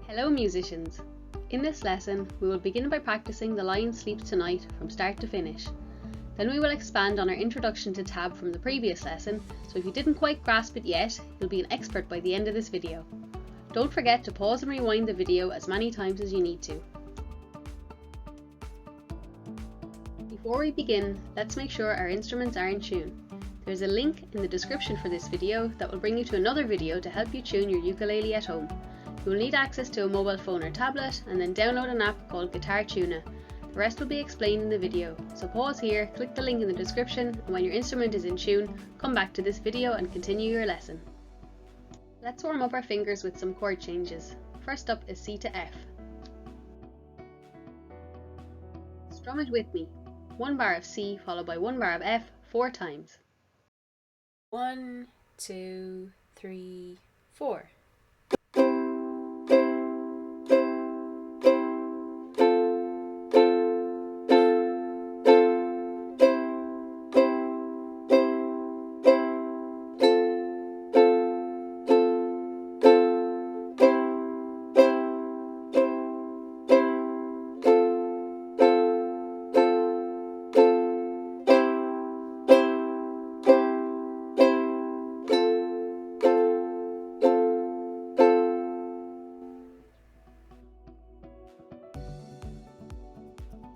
Hello musicians! In this lesson we will begin by practicing The Lion Sleeps Tonight from start to finish. Then we will expand on our introduction to tab from the previous lesson, so if you didn't quite grasp it yet, you'll be an expert by the end of this video. Don't forget to pause and rewind the video as many times as you need to. Before we begin, let's make sure our instruments are in tune. There's a link in the description for this video that will bring you to another video to help you tune your ukulele at home. You will need access to a mobile phone or tablet and then download an app called Guitar Tuner. The rest will be explained in the video, so pause here, click the link in the description, and when your instrument is in tune, come back to this video and continue your lesson. Let's warm up our fingers with some chord changes. First up is C to F. Strum it with me. 1 bar of C followed by 1 bar of F 4 times. 1, 2, 3, 4.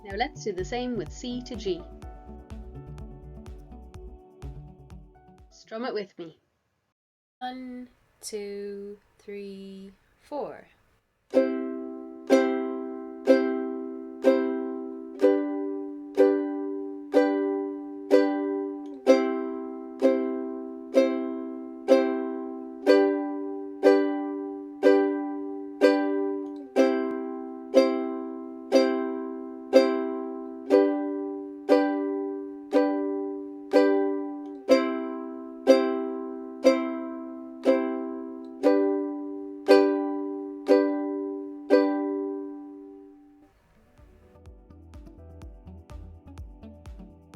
Now let's do the same with C to G. Strum it with me. 1, 2, 3, 4.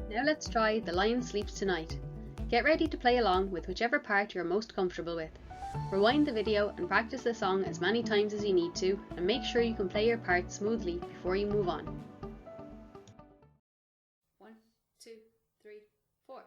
Now let's try The Lion Sleeps Tonight. Get ready to play along with whichever part you're most comfortable with. Rewind the video and practice the song as many times as you need to, and make sure you can play your part smoothly before you move on. 1, 2, 3, 4.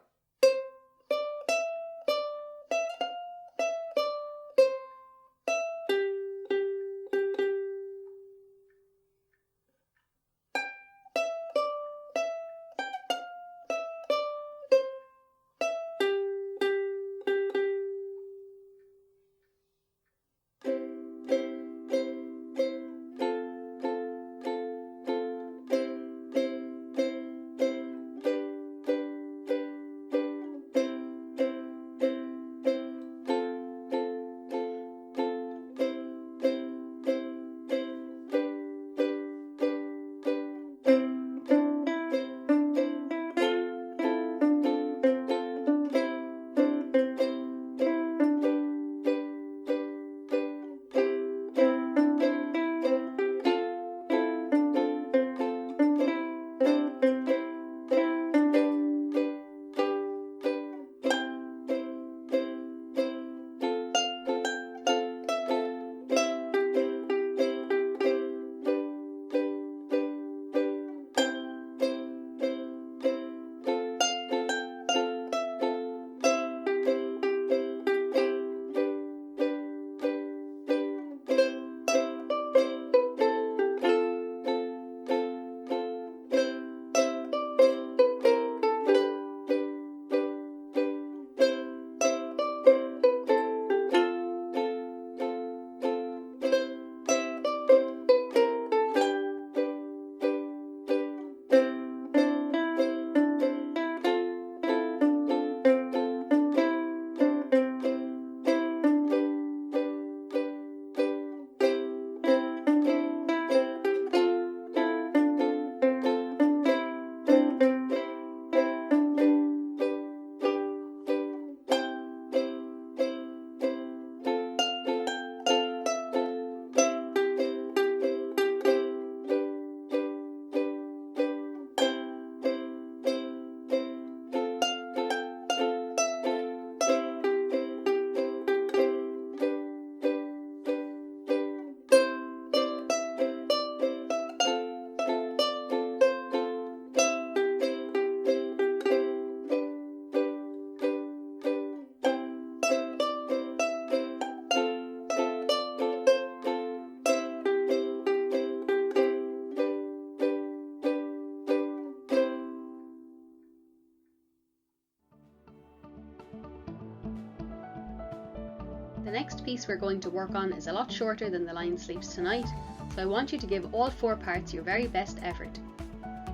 The next piece we're going to work on is a lot shorter than the Lion Sleeps Tonight, so I want you to give all 4 parts your very best effort.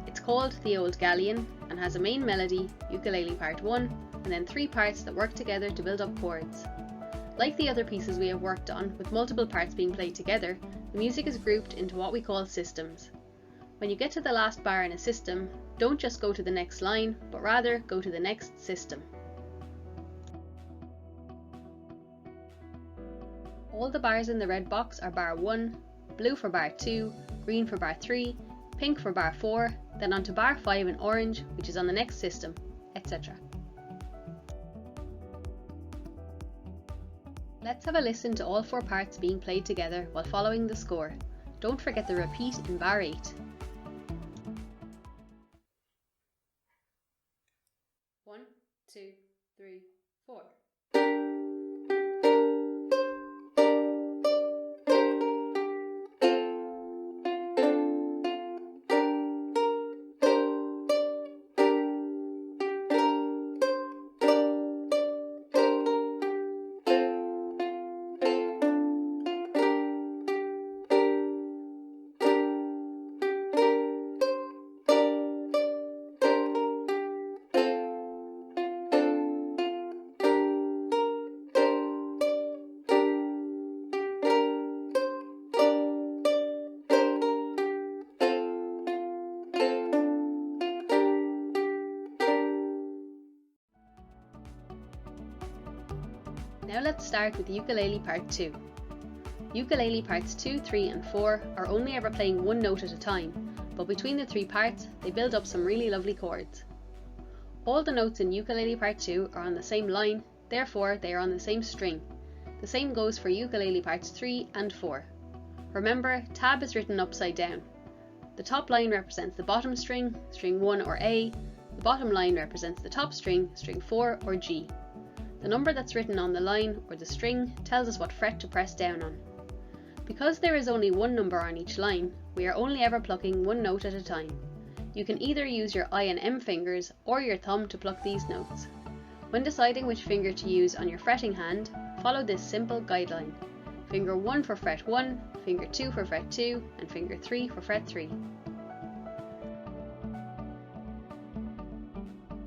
It's called the Old Galleon and has a main melody, ukulele part 1, and then 3 parts that work together to build up chords. Like the other pieces we have worked on, with multiple parts being played together, the music is grouped into what we call systems. When you get to the last bar in a system, don't just go to the next line, but rather go to the next system. All the bars in the red box are bar 1, blue for bar 2, green for bar 3, pink for bar 4, then onto bar 5 in orange, which is on the next system, etc. Let's have a listen to all 4 parts being played together while following the score. Don't forget the repeat in bar 8. 1, 2, 3, 4. Now let's start with ukulele part 2. Ukulele parts 2, 3 and 4 are only ever playing one note at a time, but between the 3 parts they build up some really lovely chords. All the notes in ukulele part 2 are on the same line, therefore they are on the same string. The same goes for ukulele parts 3 and 4. Remember, tab is written upside down. The top line represents the bottom string, string 1 or A, the bottom line represents the top string, string 4 or G. The number that's written on the line or the string tells us what fret to press down on. Because there is only one number on each line, we are only ever plucking one note at a time. You can either use your I and M fingers or your thumb to pluck these notes. When deciding which finger to use on your fretting hand, follow this simple guideline. Finger 1 for fret 1, finger 2 for fret 2, and finger 3 for fret 3.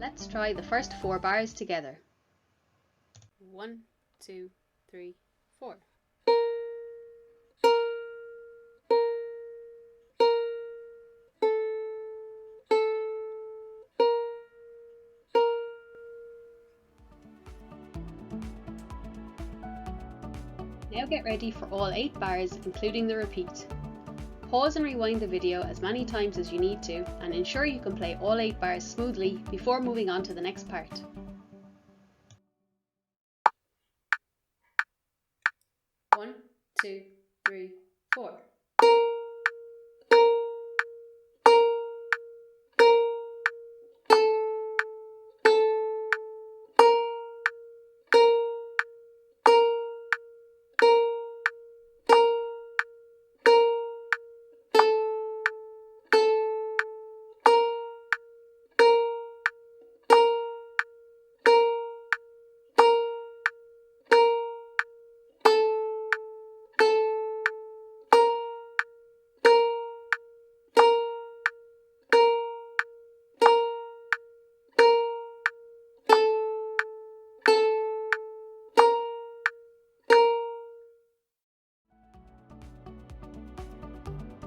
Let's try the first 4 bars together. 1, 2, 3, 4. Now get ready for all 8 bars, including the repeat. Pause and rewind the video as many times as you need to, and ensure you can play all 8 bars smoothly before moving on to the next part. 1, 2, 3, 4.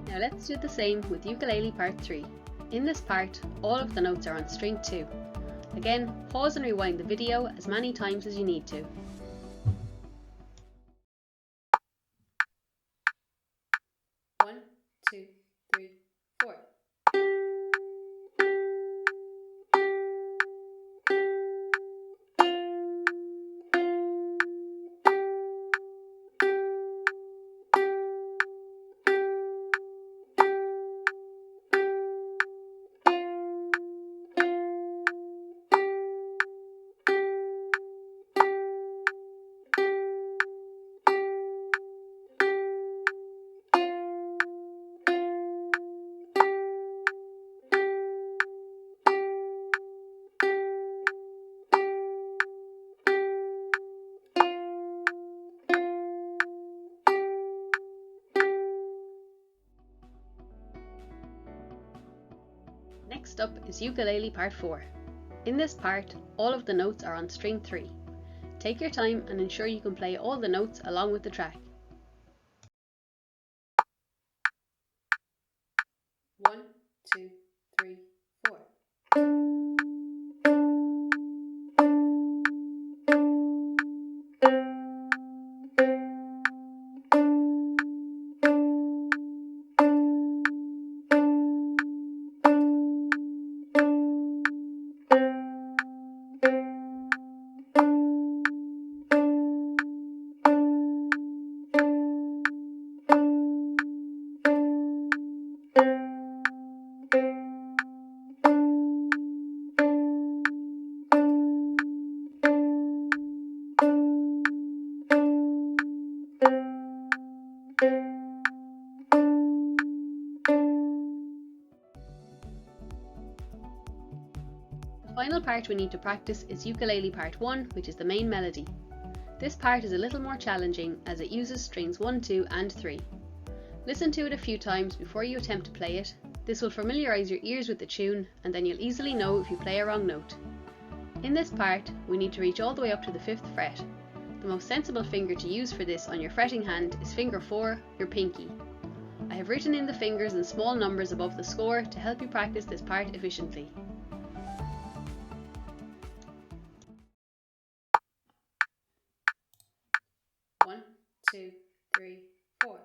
Now let's do the same with ukulele part 3. In this part, all of the notes are on string 2. Again, pause and rewind the video as many times as you need to. 1, 2, 3, 4. is Ukulele Part 4. In this part, all of the notes are on string 3. Take your time and ensure you can play all the notes along with the track. 1, 2, 3, 4. The final part we need to practice is Ukulele Part 1, which is the main melody. This part is a little more challenging as it uses strings 1, 2 and 3. Listen to it a few times before you attempt to play it. This will familiarise your ears with the tune and then you'll easily know if you play a wrong note. In this part, we need to reach all the way up to the 5th fret. The most sensible finger to use for this on your fretting hand is finger 4, your pinky. I have written in the fingers in small numbers above the score to help you practice this part efficiently. One, two, three, 4.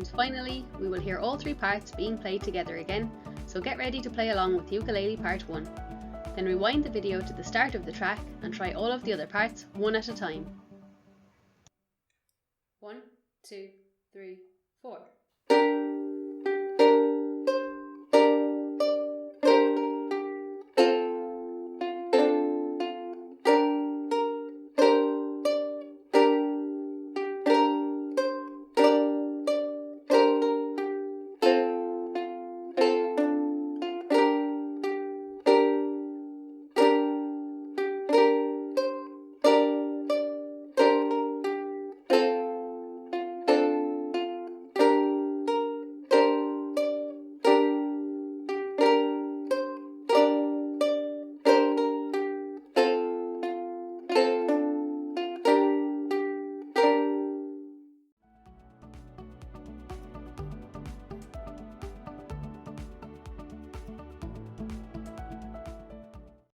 And finally, we will hear all 3 parts being played together again, so get ready to play along with Ukulele Part 1. Then rewind the video to the start of the track and try all of the other parts one at a time. 1, 2, 3, 4.